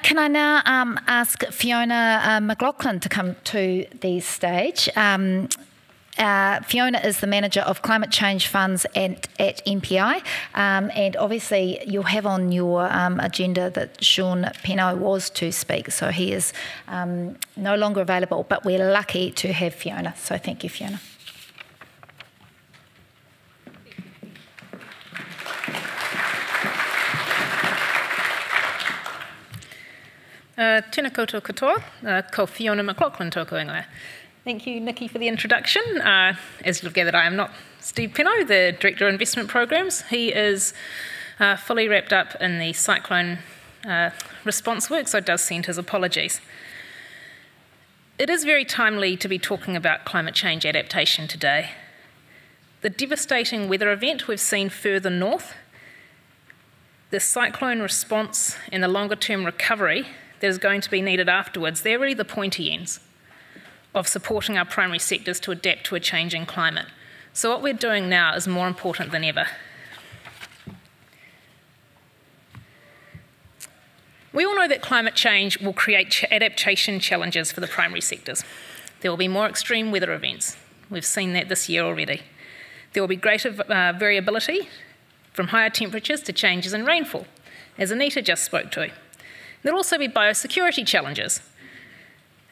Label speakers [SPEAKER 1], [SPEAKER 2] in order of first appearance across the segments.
[SPEAKER 1] Can I now ask Fiona McLachlan to come to the stage? Fiona is the Manager of Climate Change Funds at MPI, and obviously you'll have on your agenda that Sean Penno was to speak, so he is no longer available, but we're lucky to have Fiona, so thank you, Fiona.
[SPEAKER 2] Tēnā koutou katoa, ko Fiona McLachlan tōku ingoa. Thank you, Nikki, for the introduction. As you've gathered, I am not Steve Penno, the Director of Investment Programs. He is fully wrapped up in the cyclone response work, so does send his apologies. It is very timely to be talking about climate change adaptation today. The devastating weather event we've seen further north, the cyclone response and the longer-term recovery that is going to be needed afterwards, they're really the pointy ends of supporting our primary sectors to adapt to a changing climate. So what we're doing now is more important than ever. We all know that climate change will create adaptation challenges for the primary sectors. There will be more extreme weather events. We've seen that this year already. There will be greater variability from higher temperatures to changes in rainfall, as Anita just spoke to. There'll also be biosecurity challenges,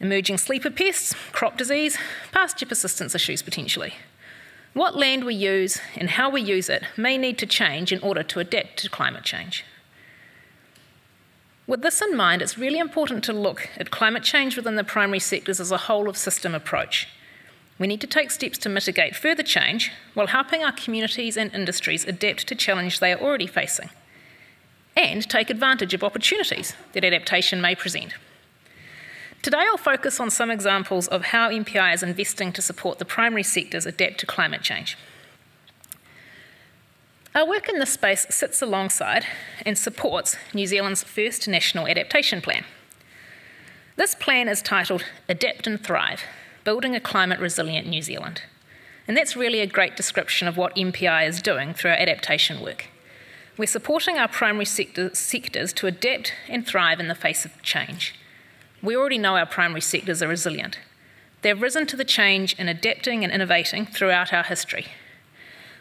[SPEAKER 2] emerging sleeper pests, crop disease, pasture persistence issues potentially. What land we use and how we use it may need to change in order to adapt to climate change. With this in mind, it's really important to look at climate change within the primary sectors as a whole of system approach. We need to take steps to mitigate further change while helping our communities and industries adapt to challenge they are already facing, and take advantage of opportunities that adaptation may present. Today I'll focus on some examples of how MPI is investing to support the primary sectors adapt to climate change. Our work in this space sits alongside and supports New Zealand's first National Adaptation Plan. This plan is titled Adapt and Thrive, Building a Climate Resilient New Zealand. And that's really a great description of what MPI is doing through our adaptation work. We're supporting our primary sectors to adapt and thrive in the face of change. We already know our primary sectors are resilient. They've risen to the change in adapting and innovating throughout our history.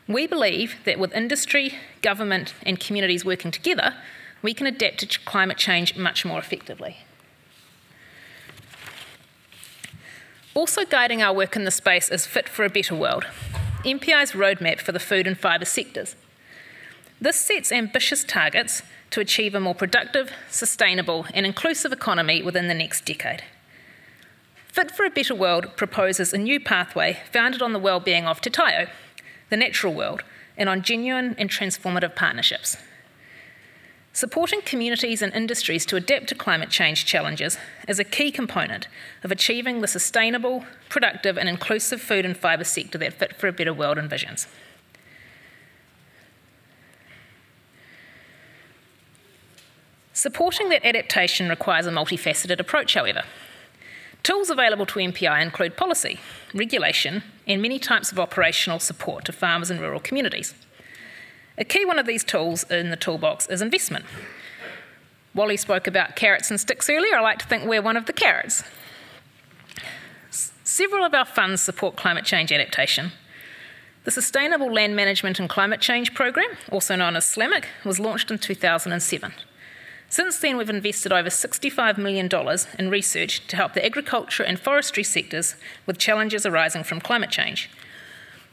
[SPEAKER 2] We believe that with industry, government and communities working together, we can adapt to climate change much more effectively. Also guiding our work in this space is Fit for a Better World, MPI's roadmap for the food and fibre sectors. This sets ambitious targets to achieve a more productive, sustainable and inclusive economy within the next decade. Fit for a Better World proposes a new pathway founded on the well-being of Te Taio, the natural world, and on genuine and transformative partnerships. Supporting communities and industries to adapt to climate change challenges is a key component of achieving the sustainable, productive and inclusive food and fibre sector that Fit for a Better World envisions. Supporting that adaptation requires a multifaceted approach, however. Tools available to MPI include policy, regulation, and many types of operational support to farmers and rural communities. A key one of these tools in the toolbox is investment. Wally spoke about carrots and sticks earlier. I like to think we're one of the carrots. Several of our funds support climate change adaptation. The Sustainable Land Management and Climate Change Program, also known as SLAMIC, was launched in 2007. Since then, we've invested over $65 million in research to help the agriculture and forestry sectors with challenges arising from climate change.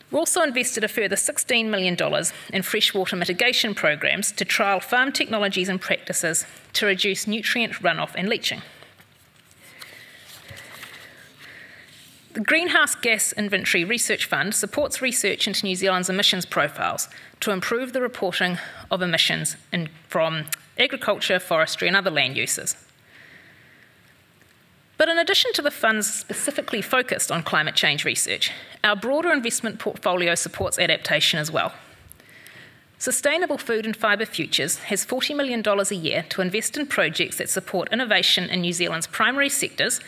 [SPEAKER 2] We've also invested a further $16 million in freshwater mitigation programs to trial farm technologies and practices to reduce nutrient runoff and leaching. The Greenhouse Gas Inventory Research Fund supports research into New Zealand's emissions profiles to improve the reporting of emissions from agriculture, forestry and other land uses. But in addition to the funds specifically focused on climate change research, our broader investment portfolio supports adaptation as well. Sustainable Food and Fibre Futures has $40 million a year to invest in projects that support innovation in New Zealand's primary sectors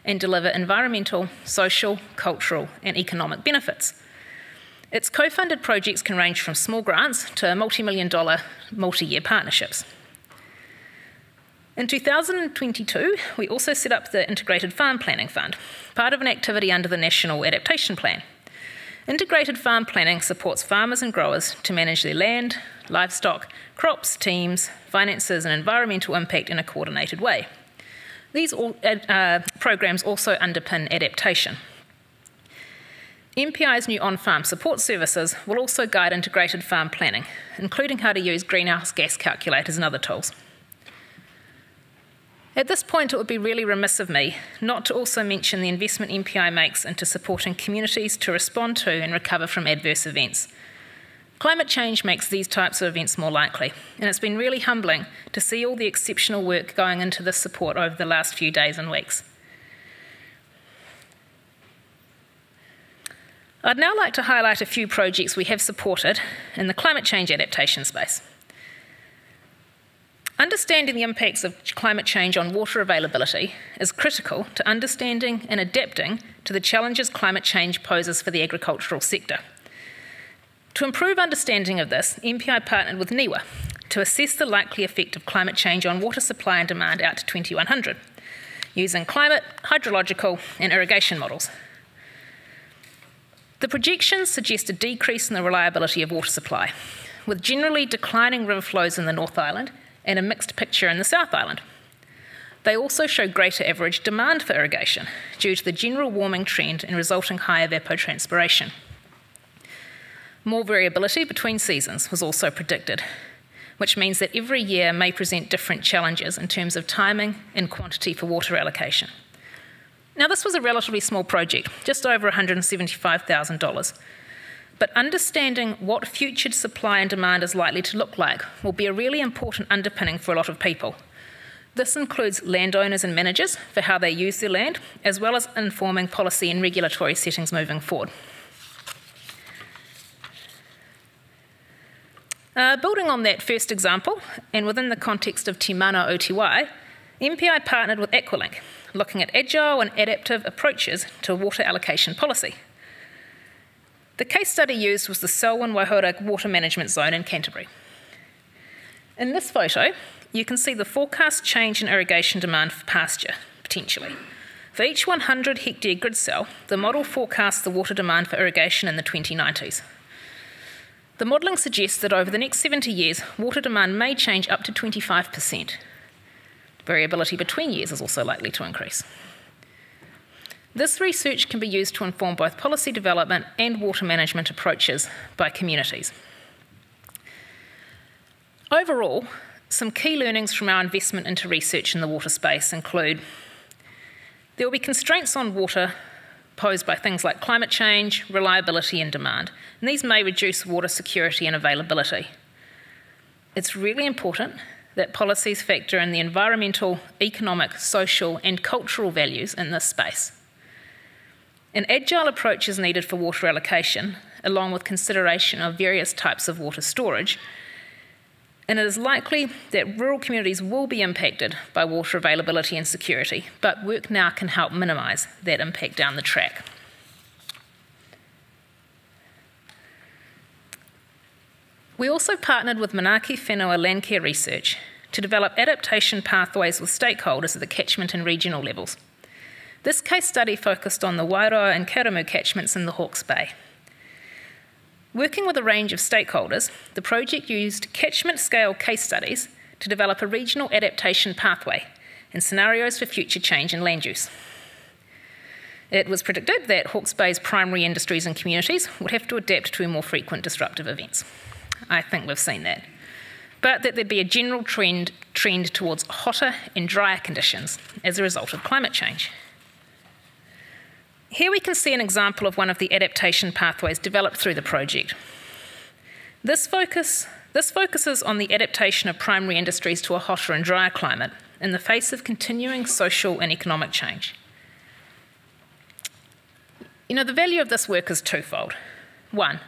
[SPEAKER 2] and deliver environmental, social, cultural and economic benefits. Its co-funded projects can range from small grants to multi-million-dollar multi-year partnerships. In 2022, we also set up the Integrated Farm Planning Fund, part of an activity under the National Adaptation Plan. Integrated farm planning supports farmers and growers to manage their land, livestock, crops, teams, finances and environmental impact in a coordinated way. These programs also underpin adaptation. MPI's new on-farm support services will also guide integrated farm planning, including how to use greenhouse gas calculators and other tools. At this point, it would be really remiss of me not to also mention the investment MPI makes into supporting communities to respond to and recover from adverse events. Climate change makes these types of events more likely, and it's been really humbling to see all the exceptional work going into this support over the last few days and weeks. I'd now like to highlight a few projects we have supported in the climate change adaptation space. Understanding the impacts of climate change on water availability is critical to understanding and adapting to the challenges climate change poses for the agricultural sector. To improve understanding of this, MPI partnered with NIWA to assess the likely effect of climate change on water supply and demand out to 2100, using climate, hydrological and irrigation models. The projections suggest a decrease in the reliability of water supply, with generally declining river flows in the North Island and a mixed picture in the South Island. They also show greater average demand for irrigation due to the general warming trend and resulting high evapotranspiration. More variability between seasons was also predicted, which means that every year may present different challenges in terms of timing and quantity for water allocation. Now, this was a relatively small project, just over $175,000. But understanding what future supply and demand is likely to look like will be a really important underpinning for a lot of people. This includes landowners and managers for how they use their land, as well as informing policy and regulatory settings moving forward. Building on that first example, and within the context of Te Mana o Te Wai, MPI partnered with Aqualink, looking at agile and adaptive approaches to water allocation policy. The case study used was the Selwyn-Waihoura Water Management Zone in Canterbury. In this photo, you can see the forecast change in irrigation demand for pasture, potentially. For each 100 hectare grid cell, the model forecasts the water demand for irrigation in the 2090s. The modelling suggests that over the next 70 years, water demand may change up to 25%. Variability between years is also likely to increase. This research can be used to inform both policy development and water management approaches by communities. Overall, some key learnings from our investment into research in the water space include there will be constraints on water posed by things like climate change, reliability and demand, and these may reduce water security and availability. It's really important that policies factor in the environmental, economic, social and cultural values in this space. An agile approach is needed for water allocation, along with consideration of various types of water storage, and it is likely that rural communities will be impacted by water availability and security, but work now can help minimise that impact down the track. We also partnered with Manaaki Whenua Landcare Research to develop adaptation pathways with stakeholders at the catchment and regional levels. This case study focused on the Wairoa and Karamu catchments in the Hawke's Bay. Working with a range of stakeholders, the project used catchment-scale case studies to develop a regional adaptation pathway and scenarios for future change in land use. It was predicted that Hawke's Bay's primary industries and communities would have to adapt to more frequent disruptive events. I think we've seen that. But that there'd be a general trend towards hotter and drier conditions as a result of climate change. Here we can see an example of one of the adaptation pathways developed through the project. This focuses on the adaptation of primary industries to a hotter and drier climate in the face of continuing social and economic change. The value of this work is twofold. One,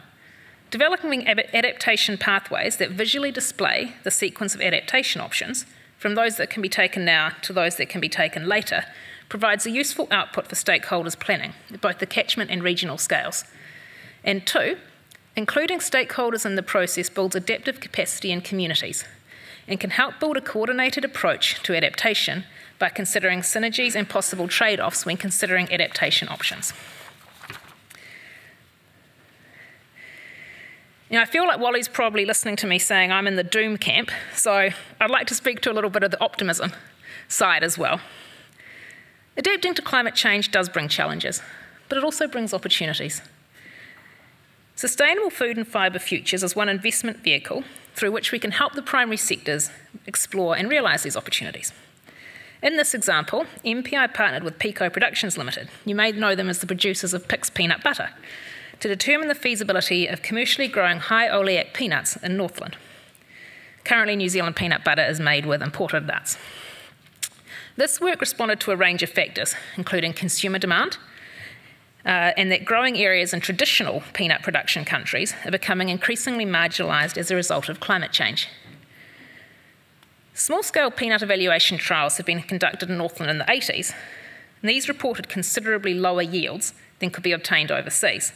[SPEAKER 2] developing adaptation pathways that visually display the sequence of adaptation options, from those that can be taken now to those that can be taken later, provides a useful output for stakeholders planning at both the catchment and regional scales. And two, including stakeholders in the process builds adaptive capacity in communities and can help build a coordinated approach to adaptation by considering synergies and possible trade-offs when considering adaptation options. Now, I feel like Wally's probably listening to me saying I'm in the doom camp, so I'd like to speak to a little bit of the optimism side as well. Adapting to climate change does bring challenges, but it also brings opportunities. Sustainable Food and Fibre Futures is one investment vehicle through which we can help the primary sectors explore and realise these opportunities. In this example, MPI partnered with Pico Productions Limited, you may know them as the producers of Pix peanut butter, to determine the feasibility of commercially growing high oleic peanuts in Northland. Currently, New Zealand peanut butter is made with imported nuts. This work responded to a range of factors, including consumer demand, and that growing areas in traditional peanut production countries are becoming increasingly marginalised as a result of climate change. Small-scale peanut evaluation trials have been conducted in Northland in the 80s, and these reported considerably lower yields than could be obtained overseas.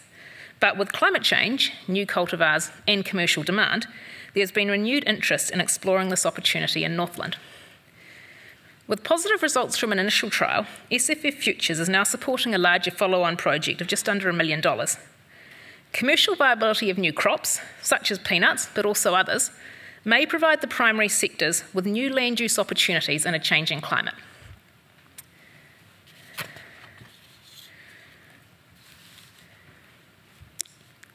[SPEAKER 2] But with climate change, new cultivars and commercial demand, there's been renewed interest in exploring this opportunity in Northland. With positive results from an initial trial, SFF Futures is now supporting a larger follow-on project of just under $1 million. Commercial viability of new crops, such as peanuts, but also others, may provide the primary sectors with new land use opportunities in a changing climate.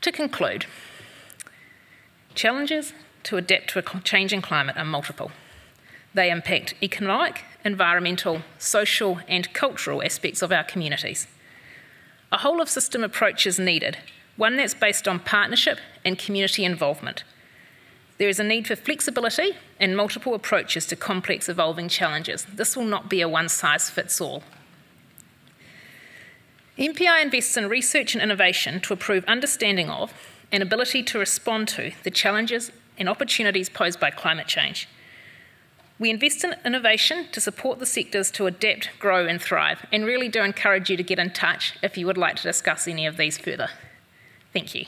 [SPEAKER 2] To conclude, challenges to adapt to a changing climate are multiple. They impact economic, environmental, social and cultural aspects of our communities. A whole-of-system approach is needed, one that's based on partnership and community involvement. There is a need for flexibility and multiple approaches to complex evolving challenges. This will not be a one-size-fits-all. MPI invests in research and innovation to improve understanding of and ability to respond to the challenges and opportunities posed by climate change. We invest in innovation to support the sectors to adapt, grow and thrive, and really do encourage you to get in touch if you would like to discuss any of these further. Thank you.